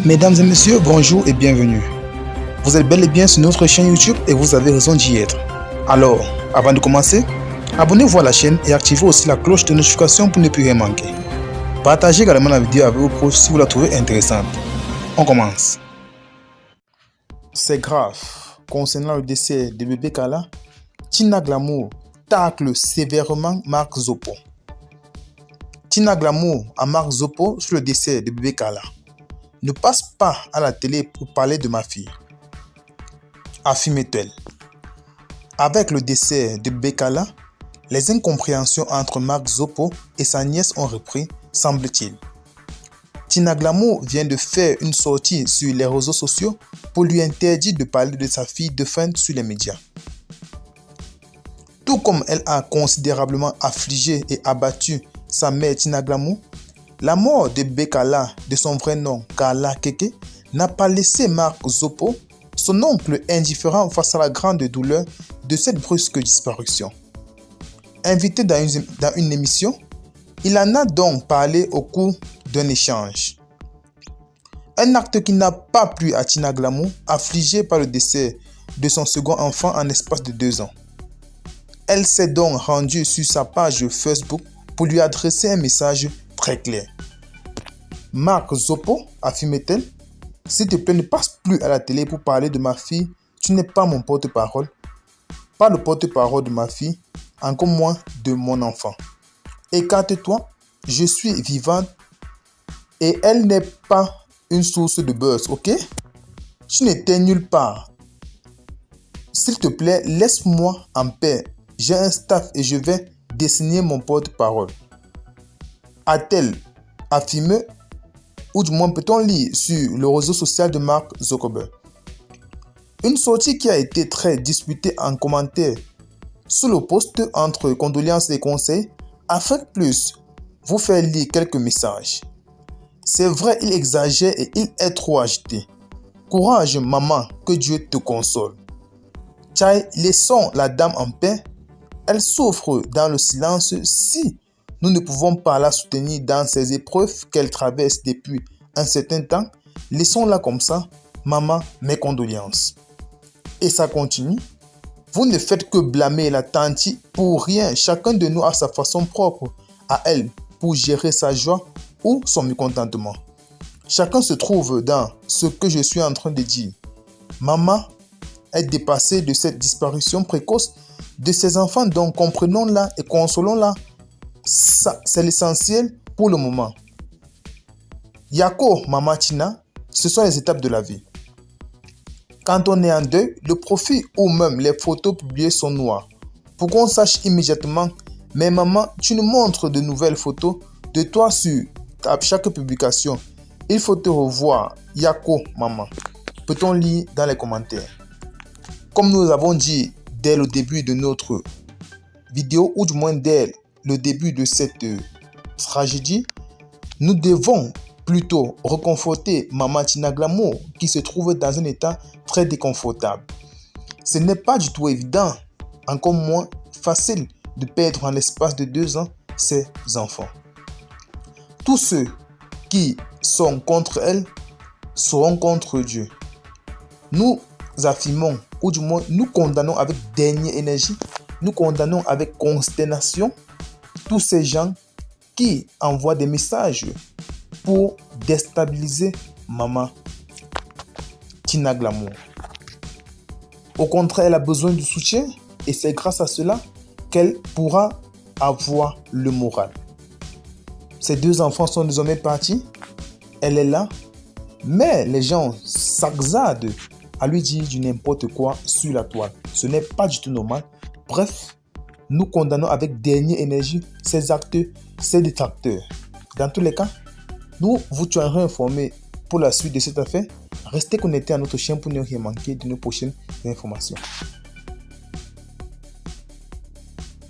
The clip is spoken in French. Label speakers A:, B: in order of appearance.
A: Mesdames et messieurs, bonjour et bienvenue. Vous êtes bel et bien sur notre chaîne YouTube et vous avez raison d'y être. Alors, avant de commencer, abonnez-vous à la chaîne et activez aussi la cloche de notification pour ne plus rien manquer. Partagez également la vidéo avec vos proches si vous la trouvez intéressante. On commence. C'est grave. Concernant le décès de bébé Kala, Tina Glamour tacle sévèrement Marc Zoppo. Tina Glamour à Marc Zoppo sur le décès de bébé Kala. Ne passe pas à la télé pour parler de ma fille, affirme-t-elle. Avec le décès de bébé Kala, les incompréhensions entre Marc Zoppo et sa nièce ont repris, semble-t-il. Tina Glamour vient de faire une sortie sur les réseaux sociaux pour lui interdire de parler de sa fille défunte sur les médias. Tout comme elle a considérablement affligé et abattu sa mère Tina Glamour, la mort de bébé Kala, de son vrai nom Kala Keke, n'a pas laissé Marc Zoppo, son oncle, indifférent face à la grande douleur de cette brusque disparition. Invité dans une émission, il en a donc parlé au cours d'un échange. Un acte qui n'a pas plu à Tina Glamour, affligée par le décès de son second enfant en l'espace de 2 ans. Elle s'est donc rendue sur sa page Facebook pour lui adresser un message très clair. Marc Zoppo, affirme-t-elle, s'il te plaît, ne passe plus à la télé pour parler de ma fille, tu n'es pas mon porte-parole. Pas le porte-parole de ma fille, encore moins de mon enfant. Écarte-toi, je suis vivante et elle n'est pas une source de buzz, ok? Tu n'étais nulle part. S'il te plaît, laisse-moi en paix. J'ai un staff et je vais dessiner mon porte-parole. A-t-elle affirmé, ou du moins peut-on lire sur le réseau social de Mark Zuckerberg. Une sortie qui a été très disputée en commentaire sous le post entre condoléances et conseils, Afrique Plus vous faire lire quelques messages. C'est vrai, il exagère et il est trop agité. Courage maman, que Dieu te console. Tchai, laissons la dame en paix. Elle souffre dans le silence. Si nous ne pouvons pas la soutenir dans ces épreuves qu'elle traverse depuis un certain temps, laissons-la comme ça. Maman, mes condoléances. Et ça continue. Vous ne faites que blâmer la tante pour rien. Chacun de nous a sa façon propre à elle pour gérer sa joie ou son mécontentement. Chacun se trouve dans ce que je suis en train de dire. Maman est dépassée de cette disparition précoce de ses enfants, donc comprenons-la et consolons-la. Ça, c'est l'essentiel pour le moment. Yako, Maman Tina, ce sont les étapes de la vie. Quand on est en deuil, le profil ou même les photos publiées sont noires. Pour qu'on sache immédiatement, mais maman, tu nous montres de nouvelles photos de toi sur chaque publication. Il faut te revoir, Yako, maman. Peut-on lire dans les commentaires? Comme nous avons dit dès le début de notre vidéo, ou du moins dès le début de cette tragédie, nous devons plutôt reconforter maman Tina Glamour qui se trouve dans un état très déconfortable. Ce n'est pas du tout évident, encore moins facile de perdre en l'espace de 2 ans ses enfants. Tous ceux qui sont contre elle seront contre Dieu. Nous affirmons, ou du moins nous condamnons avec dernière énergie, nous condamnons avec consternation tous ces gens qui envoient des messages pour déstabiliser maman Tina Glamour. Au contraire, elle a besoin du soutien et c'est grâce à cela qu'elle pourra avoir le moral. Ses 2 enfants sont désormais partis. Elle est là, mais les gens s'exadent à lui dire du n'importe quoi sur la toile. Ce n'est pas du tout normal. Bref, nous condamnons avec dernière énergie ces acteurs, ces détracteurs. Dans tous les cas, nous vous tiendrons informés pour la suite de cette affaire. Restez connectés à notre chaîne pour ne rien manquer de nos prochaines informations.